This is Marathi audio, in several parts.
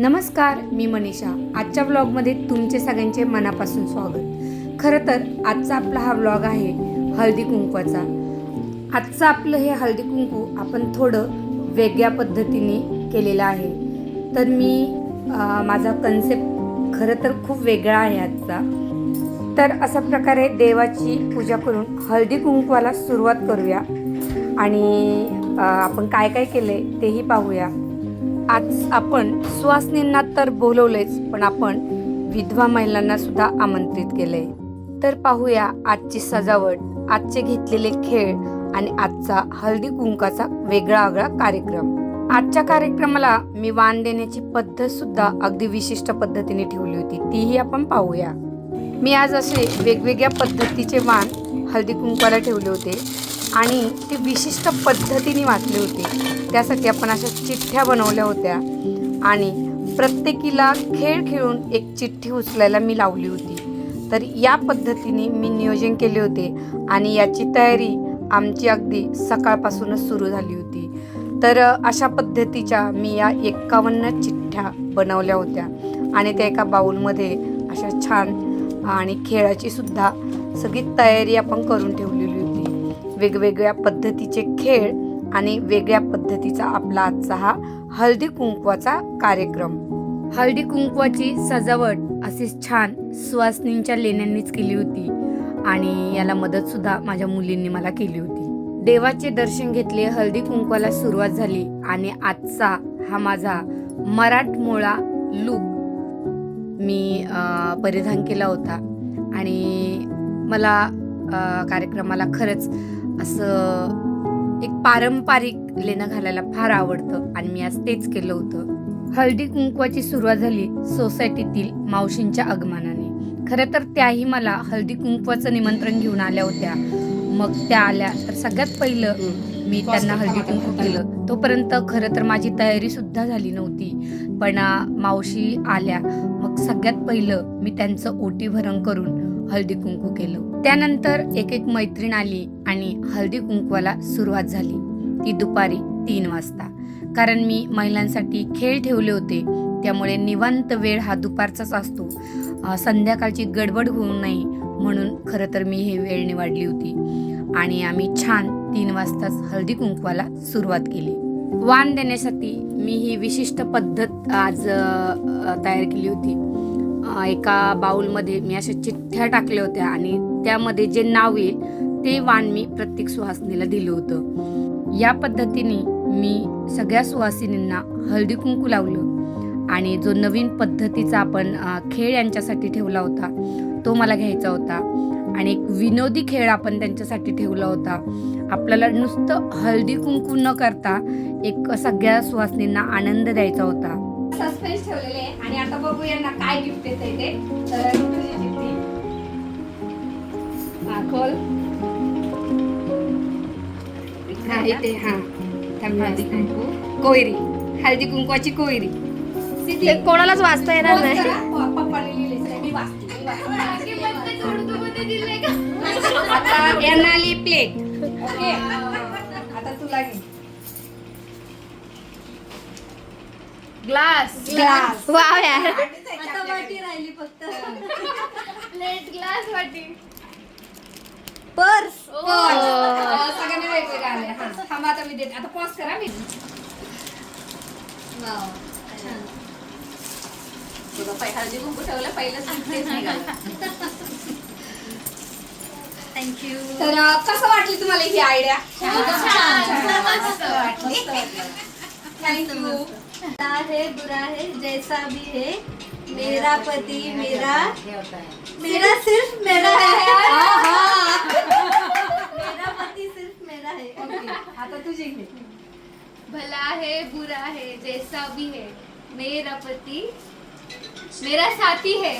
नमस्कार, मी मनीषा. आजच्या व्लॉगमध्ये तुमचे सगळ्यांचे मनापासून स्वागत. खरं तर आजचा आपला हा व्लॉग आहे हळदी कुंकवाचा. आजचं आपलं हे हळदी कुंकू आपण थोडं वेगळ्या पद्धतीने केलेलं आहे. तर माझा कन्सेप्ट खरं तर खूप वेगळा आहे आजचा. तर अशा प्रकारे देवाची पूजा करून हळदी कुंकवाला सुरुवात करूया आणि आपण काय काय केले तेही पाहूया. आज आपण सुवासिनींना तर बोलवलेच, पण आपण विधवा महिलांना सुद्धा आमंत्रित केले. तर पाहूया आजची सजावट, आजचे घेतलेले खेळ आणि आजचा हळदी कुंकाचा वेगळा कार्यक्रम. आजच्या कार्यक्रमाला मी वाण देण्याची पद्धत सुद्धा अगदी विशिष्ट पद्धतीने ठेवली होती, तीही आपण पाहूया. मी आज असे वेगवेगळ्या पद्धतीचे वाण हळदी कुंकवाला ठेवले होते आणि ते विशिष्ट पद्धतीने वाटले होते. त्यासाठी आपण अशा चिठ्ठ्या बनवल्या होत्या आणि प्रत्येकीला खेळ खेळून एक चिठ्ठी उचलायला मी लावली होती. तर या पद्धतीने मी नियोजन केले होते आणि याची तयारी आमची अगदी सकाळपासूनच सुरू झाली होती. तर अशा पद्धतीच्या मी या 51 चिठ्ठ्या बनवल्या होत्या आणि त्या एका बाऊलमध्ये अशा छान आणि खेळाची सुद्धा सगळी तयारी आपण करून ठेवलेली होती. वेगवेगळ्या पद्धतीचे खेळ आणि वेगळ्या पद्धतीचा आपला आजचा हा हळदी कुंकवाचा कार्यक्रम. हळदी कुंकवाची सजावट अशी छान सुवासिनींच्या लेण्यांनीच केली होती आणि याला मदत सुद्धा माझ्या मुलींनी मला केली होती. देवाचे दर्शन घेतले, हळदी कुंकवाला सुरुवात झाली आणि आजचा हा माझा मराठमोळा लूक मी परिधान केला होता आणि मला कार्यक्रमाला खरंच असं एक पारंपरिक लेणं घालायला फार आवडतं आणि मी आज तेच केलं होतं. हळदी कुंकवाची सुरुवात झाली सोसायटीतील मावशींच्या आगमनाने. खरं तर त्याही मला हळदी कुंकवाचं निमंत्रण घेऊन आल्या होत्या. मग त्या आल्या तर सगळ्यात पहिलं मी त्यांना हळदी कुंकू केलं. तोपर्यंत खरं तर माझी तयारी सुद्धा झाली नव्हती, पण मावशी आल्या. मग सगळ्यात पहिलं मी त्यांचं ओटी भरण करून हळदी कुंकू केलं. त्यानंतर एक मैत्रीण आली आणि हळदी कुंकवाला सुरुवात झाली. ती दुपारी 3 वाजता. कारण मी महिलांसाठी खेळ ठेवले होते, त्यामुळे निवांत वेळ हा दुपारचाच असतो. संध्याकाळची गडबड होऊ नये म्हणून खरं तर मी ही वेळ निवडली होती आणि आम्ही छान 3 वाजताच हळदी कुंकवाला सुरुवात केली. वाण देण्यासाठी मी ही विशिष्ट पद्धत आज तयार केली होती. एका बाउलमध्ये मी अशा चिठ्ठ्या टाकल्या होत्या आणि त्यामध्ये जे नाव येईल ते वाण मी प्रत्येक सुवासिनीला दिलं होतं. या पद्धतीने मी सगळ्या सुवासिनींना हळदी कुंकू लावलं आणि जो नवीन पद्धतीचा आपण खेळ यांच्यासाठी ठेवला होता तो मला घ्यायचा होता आणि एक विनोदी खेळ आपण त्यांच्यासाठी ठेवला होता. आपल्याला नुसतं हळदी कुंकू न करता एक सगळ्या सुवासिनींना आनंद द्यायचा होता. सस्पेन्स ठेवलेले आणि आता बघू यांना काय गिफ्ट येते ते. तर खोल इथे हळदी कुंकू कोयरी, हळदी कुंकवाची कोयरी. कोणालाच वाचता येणार नाही. पप्पाने लिहिलेच मी वाचते. आता यांना आली प्लेट. ओके, आता तुला घे ग्लास. वाव यार. आता वाटी राहिली फक्त. प्लेट, ग्लास, वाटी, पर्स. सगळ्यांना वेगवेगळं आले. हा थांब आता मी देते. आता पॉज करा. मी वाव, छान. हळदी कुंकू ठेवलं पहिलं थँक्यू. तर कसं वाटली तुम्हाला ही आयडिया? थँक्यू. अच्छा है बुरा है जैसा भी है, मेरा पति मेरा सिर्फ मेरा है. मेरा पति सिर्फ मेरा है. आता तुझी घे. भला है बुरा है जैसा भी है, मेरा पति मेरा साथी है.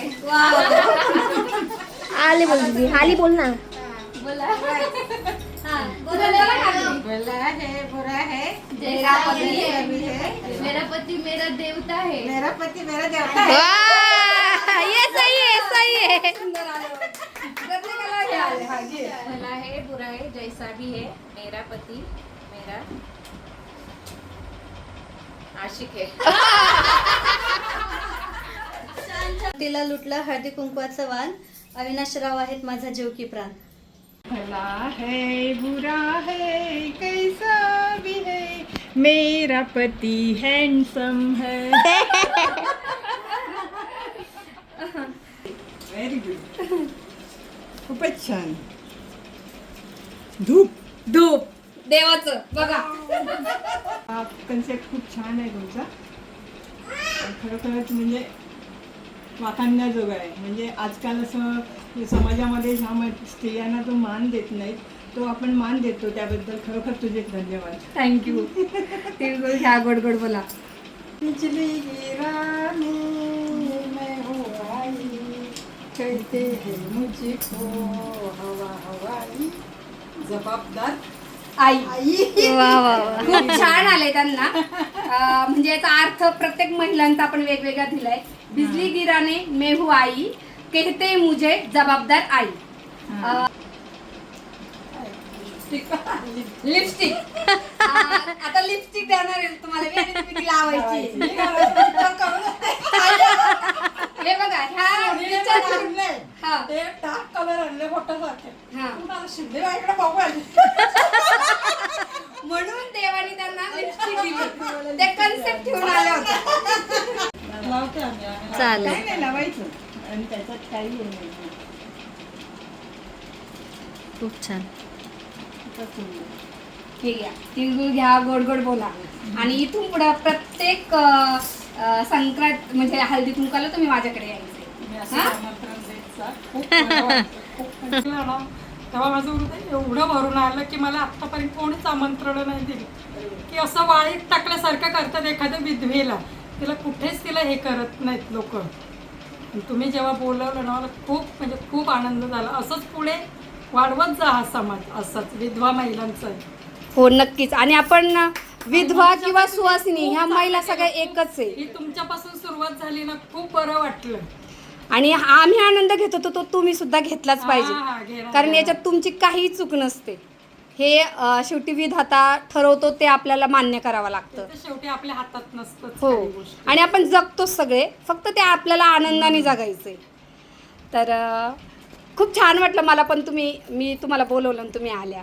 आली बोल ना. बोला. हाँ, भला है बुरा है मेरा पति मेरा पति मेरा देवता है. मेरा पति मेरा देवता है. ये सही है. प्रत्येकाला हे आले. हा घे. भला है बुरा है जैसा भी है, मेरा पति मेरा आशिक है. केला लुटला हळदी कुंकवाचं वाण. अविनाशराव आहेत माझा जीव की प्राण. भला है बुरा है कैसा भी है मेरा पति हैंडसम है. Very good. खूपच छान. धूप. धूप देवाचं बघा. हा कन्सेप्ट खूप छान आहे तुमचा. खरोखरच म्हणजे वाखाणण्याजोगं आहे. म्हणजे आजकाल असं समाजामध्ये ह्या स्त्रियांना जो मान देत नाहीत तो आपण मान देतो, त्याबद्दल खरोखर तुझे धन्यवाद. थँक्यू. तिळगुळ घ्या, गोड गोड बोला. बिजली गिराने मैं हूँ आई, कहते हैं मुझको हवा हवाई, जबाबदार आई. आई. वा वा वा. खूप छान आले त्यांना. म्हणजे याचा अर्थ प्रत्येक महिलांचा आपण वेगवेगळा दिलाय. बिजली गिराने मैं हूँ आई, कहते मुझे जबाबदार आई. लिपस्टिक. आता लिपस्टिक देणार आहे तुम्हाला. मी आणि तुम्ही लावायची. हे बघा ह्या विचार- हा. ते डार्क कलर आणले फोटोसारखे. हा. मला शिंदे बाईकडे बघू आली. म्हणून देवाने त्यांना लिपस्टिक दिली. ते कन्सेप्ट ठेवून आल्या होत्या. लावते आम्ही. चालेल. काही नाही लावायचं आणि त्याच्यात काही हे नाही. खूप छान. खूपच सुंदर. हे घ्या, तिळगुळ घ्या, गोड गोड बोला. आणि इथून पुढे प्रत्येक संक्रांत म्हणजे हळदी कुंकाला तुम्ही माझ्याकडे यायचे. मी असं हा? आमंत्रण द्यायचं. खूप बरं वाटतं. खूप म्हणजे ना, तेव्हा माझं हृदय एवढं भरून आलं की मला आत्तापर्यंत कोणीच आमंत्रण नाही दिली. की असं वाळीत टाकल्यासारखं करतात एखाद्या विधवेला. तिला कुठेच तिला हे करत नाहीत लोक. तुम्ही जेव्हा बोलवलं ना मला खूप म्हणजे खूप आनंद झाला. असंच पुढे वाढवत जा हा समाज असाच विधवा महिलांचा. हो नक्कीच. आणि आपण विधवा किंवा सुवासिनी ह्या महिला सगळ्या एकच आहे. ही तुमच्यापासून सुरुवात झाली ना, खूप बरं वाटलं. आणि आम्ही आनंद घेत होतो तो तुम्ही सुद्धा घेतलाच हा, पाहिजे. घे. कारण याच्यात तुमची काही चूक नसते. हे शेवटी विधाता ठरवतो ते आपल्याला मान्य करावं लागतं. ते तर शेवटी आपल्या हातात नसतं हो. काही गोष्टी. आणि आपण जगतोच सगळे, फक्त ते आपल्याला आनंदाने जगायचंय. तर खूप छान वाटलं मला पण मी तुम्हाला बोलवलं आणि तुम्ही आल्या.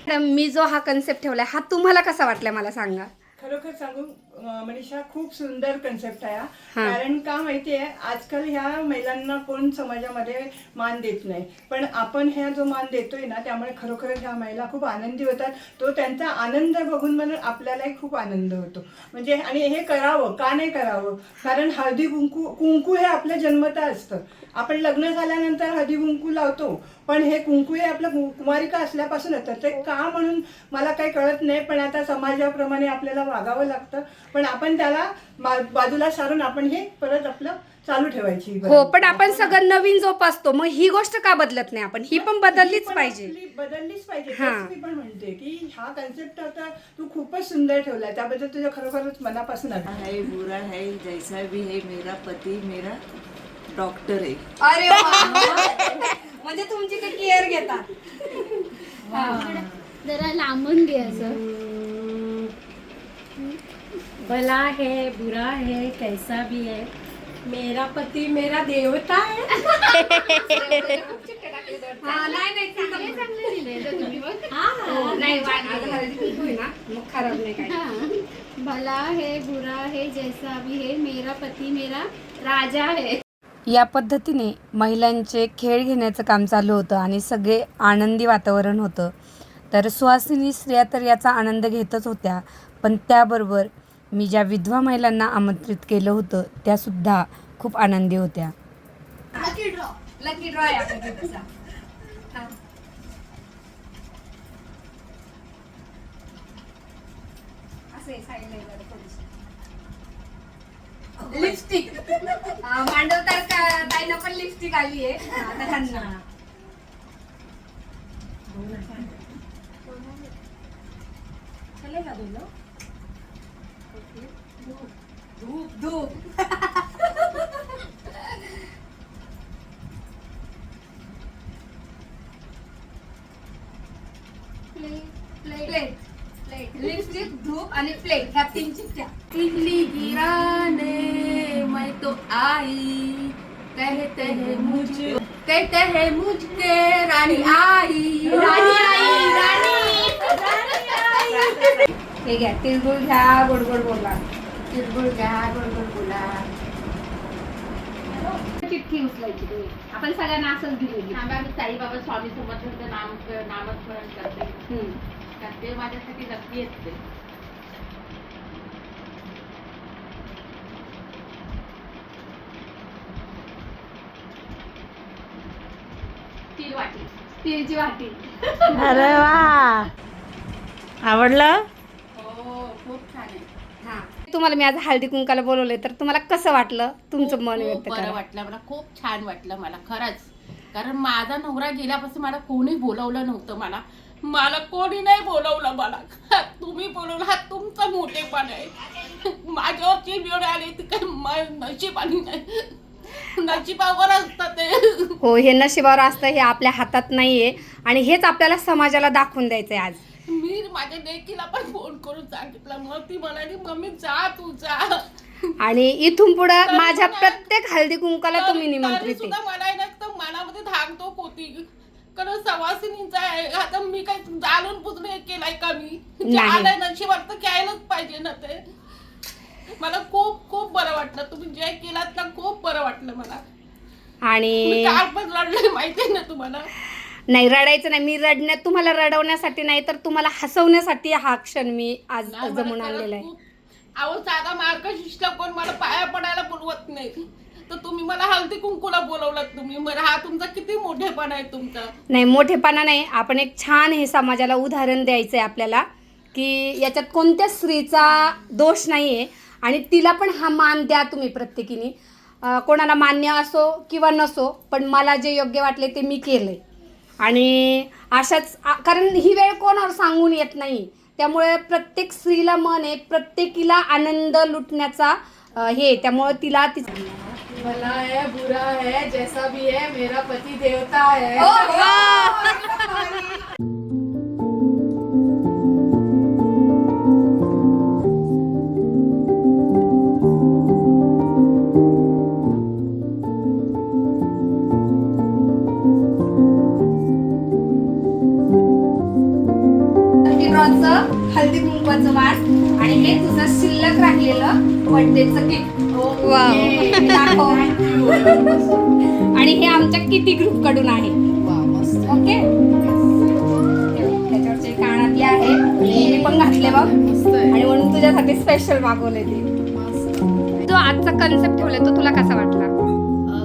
मॅडम, मी जो हा कन्सेप्ट ठेवलाय हा तुम्हाला कसा वाटलाय मला सांगा. खरोखर सांगू मनीषा, खूप सुंदर कन्सेप्ट आहे हा. हा. कारण का माहितीये, आजकाल ह्या महिलांना कोण समाजामध्ये मान देत नाही, पण आपण ह्या जो मान देतोय ना त्यामुळे खरोखरच ह्या महिला खूप आनंदी होतात. तो त्यांचा आनंद बघून म्हणून आपल्यालाही खूप आनंद होतो. म्हणजे आणि हे करावं का नाही करावं, कारण हळदी कुंकू हे आपल्या जन्मतः असतं. आपण लग्न झाल्यानंतर हळदी कुंकू लावतो, पण हे कुंकू हे आपलं कुमारिका असल्यापासून येतं. ते का म्हणून मला काही कळत नाही, पण आता समाजाप्रमाणे आपल्याला वागावं लागतं. पण आपण त्याला बाजूला सारून आपण हे परत आपलं चालू ठेवायची. हो, पण आपण सगळं नवीन जोपासतो. मग ही गोष्ट का बदलत नाही आपण? ही पण बदललीच पाहिजे. बदललीच पाहिजे. हा. तेच मी पण म्हणते की हा कन्सेप्ट आता तू खूपच सुंदर ठेवलाय, त्याबद्दल तुझ्या खरोखरच मनापासून अभिनंदन. है बुरा है जैसा भी है मेरा पति मेरा डॉक्टर है. अरे वा. म्हणजे तुमची ते केअर घेतात. जरा लांबून घे असं. भला है बुरा है कैसा भी है मेरा पति मेरा देवता है. नाही चांगले दिले तर तुम्ही बघ. नाही ना मग खराब नाही काय. हाँ. भला है बुरा है जैसा भी है मेरा पति मेरा राजा है. या पद्धतीने महिलांचे खेळ घेण्याचं काम चालू होतं आणि सगळे आनंदी वातावरण होतं. तर सुहासिनी स्त्रिया तर याचा आनंद घेतच होत्या, पण त्याबरोबर मी ज्या विधवा महिलांना आमंत्रित केलं होतं त्यासुद्धा खूप आनंदी होत्या. लकी ड्रॉ आहे आपल्या गिफ्टचा. लिपस्टिक मांडवतार ताईनं पण लिपस्टिक आली आहे. आता ह्यांना धूप धूप. प्लेट लिपस्टिक, धूप आणि प्लेट ह्या तीन चिठ्ठ्या. बिजली गिराने मैं तो आई, कहते हैं मुझके रानी आई हे घ्या, तिळगुळ घ्या, गोड गोड बोला. तिळगुळ घ्या गोड गोड बोला. चिठ्ठी उचलायची तुम्ही. आपण सगळ्यांना असंच दिलेली. आम्ही साईबाबा स्वामी समर्थांचं नामस्मरण करते. ते माझ्यासाठी नक्की येते. स्टील वाटी, स्टीलची वाटी. अरे वा, आवडलं? खूप छान आहे. हा, तुम्हाला मी आज हळदी कुंकाला बोलवलंय, तर तुम्हाला कसं वाटलं? तुमचं मन व्यक्त खूप बरं करा. वाटलं मला, खूप छान वाटलं मला खरंच. कारण माझा नवरा गेल्यापासून मला कोणी बोलवलं नव्हतं. मला कोणी नाही बोलवलं. मला तुम्ही बोलवलं, हा तुमचा मोठेपण आहे. माझ्यावरची वेळ आली ती काही नशिबानी नाही, नशिबावर असतं ते. हो, हे नशिबावर असतं, हे आपल्या हातात नाहीये आणि हेच आपल्याला समाजाला दाखवून द्यायचंय आज. मी माझ्या लेकीला पण फोन करून सांगितलं, मग ती म्हणाली मम्मी जा तू जा. आणि इथून पुढं माझ्या प्रत्येक हळदी कुंकाला तुम्ही निमंत्रित आहे. सुद्धा मला ना तर मनामध्ये धाकतो होती, कारण सवासिनीचा आहे. आता मी काही जाणून बुजून हे केलाय का? मी जे आलंय नशिबात तर घ्यायलाच पाहिजे ना ते. मला खूप खूप बरं वाटलं, तुम्ही जे केलात ना खूप बरं वाटलं मला. आणि काल पण रडले माहितीये ना तुम्हाला. नाही, रडायचं नाही. मी तुम्हाला रडवण्यासाठी नाही, तर तुम्हाला हसवण्यासाठी हा क्षण मी आज जमून आणलेला आहे. अहो, साधा मार्गशीर्ष कोण मला पाया पडायला बोलवत नाही, तर तुम्ही मला हळदी कुंकूला बोलवलात. तुम्ही मला, हा तुमचा किती मोठेपणा आहे तुमचा. नाही, मोठेपणा नाही. आपण एक छान हे समाजाला उदाहरण द्यायचं आहे आपल्याला, की याच्यात कोणत्या स्त्रीचा दोष नाही आहे आणि तिला पण हा मान द्या तुम्ही प्रत्येकीने. कोणाला मान्य असो किंवा नसो, पण मला जे योग्य वाटले ते मी केलं आहे. आणि अशाच, कारण ही वेळ कोणावर सांगून येत नाही, त्यामुळे प्रत्येक स्त्रीला मन आहे, प्रत्येकीला आनंद लुटण्याचा हे, त्यामुळे तिला भला है बुरा है जैसा भी है, मेरा पति देवता है. हळदी कुंकवाचं वाण आणि हे तुझं शिल्लक राहिलेलं बर्थडेचं केक. आणि हे आमच्या किती ग्रुप कडून आहे. ओके, त्याच्यावरचे कानातले आहे, मी पण घातले बघ, आणि म्हणून तुझ्यासाठी स्पेशल मागवले ते. जो आजचा कन्सेप्ट ठेवलाय तो तुला कसा वाटला?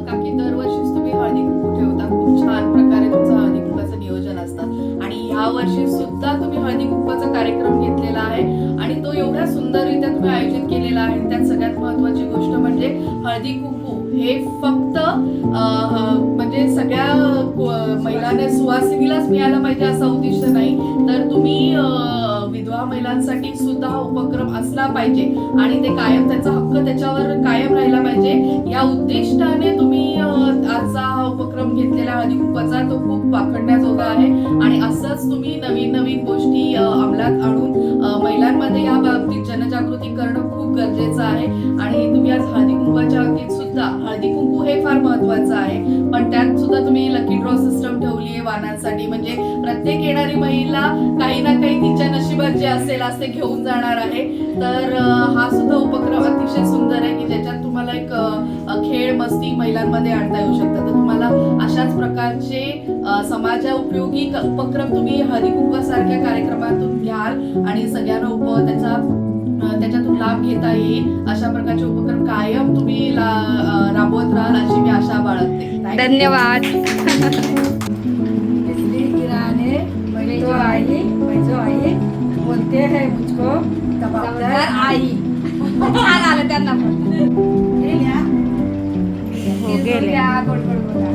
काकी, दरवर्षीच तुम्ही हळदी कुंकू ठेवता, खूप छान प्रकारे तुमचं हळदी कुंकूचं नियोजन असतं आणि ह्या वर्षी सुद्धा तुम्ही हळदी कुंकूचा कार्यक्रम घेतलेला आहे आणि तो एवढ्या सुंदररित्या तुम्ही आयोजित केलेला आहे. त्यात सगळ्यात महत्त्वाची गोष्ट म्हणजे हळदी कुंकू हे फक्त म्हणजे सगळ्या महिलांना, सुवासिनीलाच मिळालं पाहिजे असं उद्दिष्ट नाही, तर तुम्ही विधवा महिलांसाठी सुद्धा हा उपक्रम असला पाहिजे आणि ते कायम, त्यांचा हक्क त्याच्यावर कायम राहिला पाहिजे. या उद्दिष्टाने तुम्ही आजचा हा उपक्रम घेतलेला हळदी कुंकवाचा तो खूप वाखणण्याजोगा आहे आणि असंच तुम्ही नवीन नवीन गोष्टी अंमलात आणून महिलांमध्ये या बाबतीत जनजागृती करणं खूप गरजेचं आहे. आणि तुम्ही आज हळदी कुंकवाच्या बाबतीत सुद्धा, हळदी कुंकू हे फार महत्वाचं आहे, पण त्यात सुद्धा तुम्ही लकी ड्रॉ सिस्टम ठेवली आहे वाहनांसाठी, म्हणजे प्रत्येक येणारी महिला काही ना काही तिच्या नशिबात जे असेल असते घेऊन जाणार आहे. तर हा सुद्धा उपक्रम अतिशय सुंदर आहे की ज्याच्यात तुम्हाला एक खेळ मस्ती महिलांमध्ये आणता येऊ शकतं. तर तुम्हाला अशाच प्रकारचे समाजा उपयोगी उपक्रम तुम्ही हळदी कुंकवासारख्या कार्यक्रमातून घ्याल आणि सगळ्यांना त्याच्यातून लाभ घेता येईल अशा प्रकारचे उपक्रम कायम तुम्ही राबवत राहाल अशी मी आशा बाळगते. धन्यवाद. जो आई बोलते हैं मुझको जबाबदार आई. छान आलं त्यांना पण. गेले.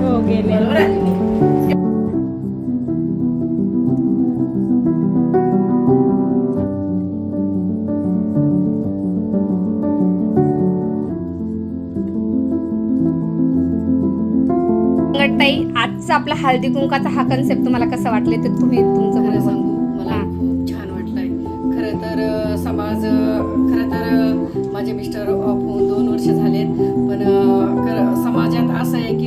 हो, गेले. ताई, आजचा आपला हळदी कुंकाचा हा कन्सेप्ट तुम्हाला कसा वाटले ते तुम्ही तुमचं खरं मला सांगू, मला हा. खूप छान वाटलंय. खरं तर माझे मिस्टर ऑफ होऊन 2 वर्ष झालेत, पण समाजात असं आहे की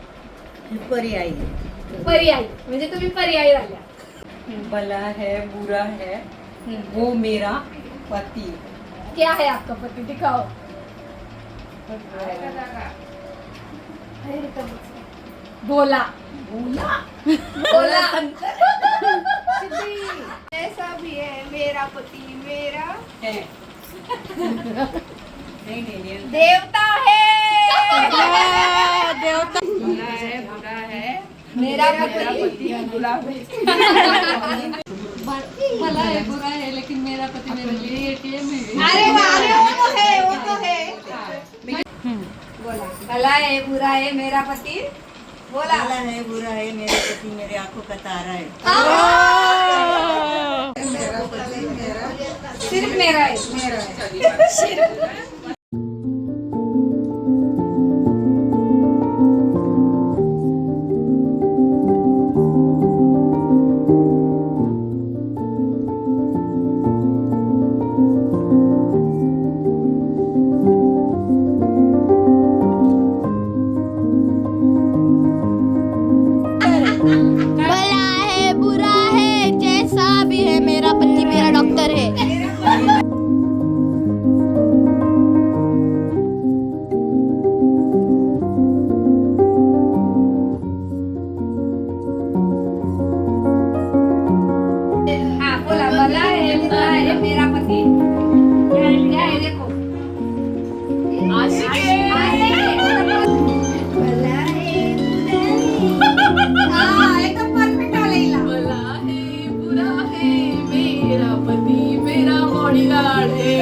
पर्यायी पर्यायी म्हणजे तुम्ही पर्यायी राहिल्या. भला है बुरा है वो मेरा पति. क्या है आपका पति दिखाओ. बोला बोला जैसा भी है मेरा पति मेरा देवता है. बुरा है मेरा पति मला है बुरा है लेकिन मेरा पति मेरे लिए ATM है. अरे वाह, अरे वो तो है वो तो है. बोला भला है बुरा है मेरा पति. बोला भला है बुरा है मेरे पति मेरे आंखों का तारा है. सिर्फ मेरा है. भला है बुरा है जैसा भी है मेरा पति मेरा डॉक्टर है. हाँ बोला भला है बुरा है मेरा पति क्या है देखो. भला है हाँ एकदम परफेक्ट आलेला. भला है बुरा है मेरा पति मेरा बॉडीगार्ड है.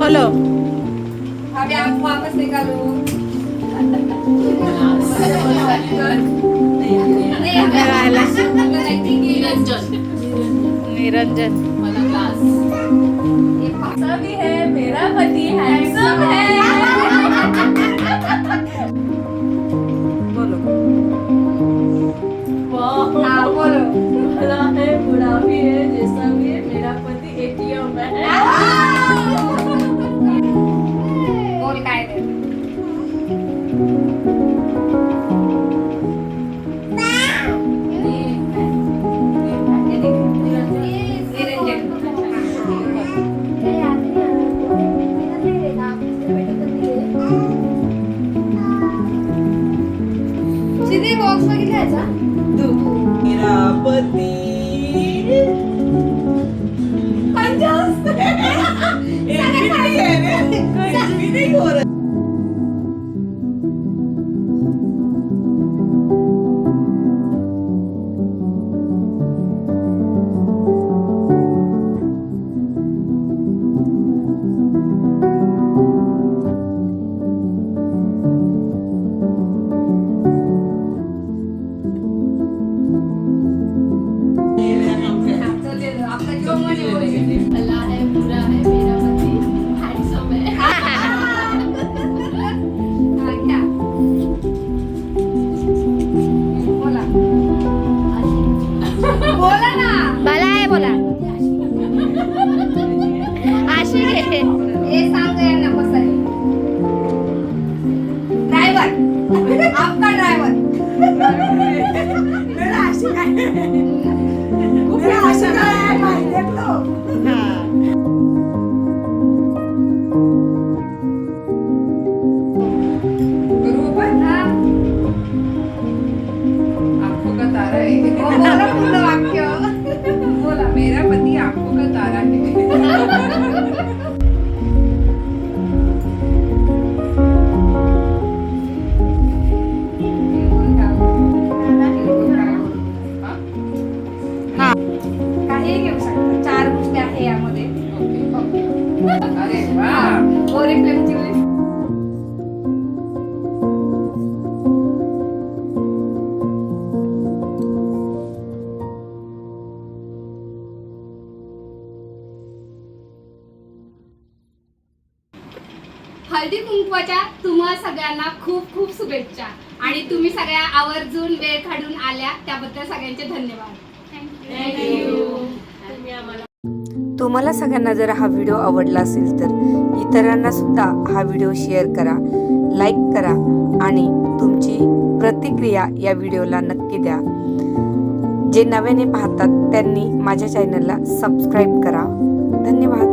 बोलो अभी आप वापस निकालो. निरंजन मला क्लास. भी है मेरा पति हैंडसम है. हाँ बोलो. भला है बुरा भी है जैसा भी है मेरा पति ATM है. बोल काय ते. सीधे बॉक्स बघितला याचा. मेरा पति नहीं हो रहा. भला है बुरा है मेरा पति हैंडसम है. क्या बोला बोला ना. भला है बोला आशिक है. ये सांग यांना कसं आहे. ड्रायव्हर आपका ड्रायव्हर. मेरा आशिक है. मेरा आशिक है भाई देख लो. आंखों का तारा है. बोला पूर्ण वाक्य. बोला मेरा पति आंखों का तारा है. काही घेऊ शकता. 4 गोष्टी आहे यामध्ये. अरे वा. ओरिफ्लेमची लिस्ट. हळदी कुंकवाच्या तुम्हा सगळ्यांना खूप खूप शुभेच्छा. आणि तुम्ही सगळ्या आवर्जून वेळ काढून आल्या त्याबद्दल सगळ्यांचे धन्यवाद. थँक्यू. तो तुम्हाला सगळ्यांना जर हा व्हिडिओ आवडला असेल तर इतरांना सुद्धा हा व्हिडिओ शेअर करा, लाईक करा आणि तुमची प्रतिक्रिया या व्हिडिओला नक्की द्या. जे नव्याने पाहतात त्यांनी माझ्या चॅनलला सबस्क्राईब करा. धन्यवाद.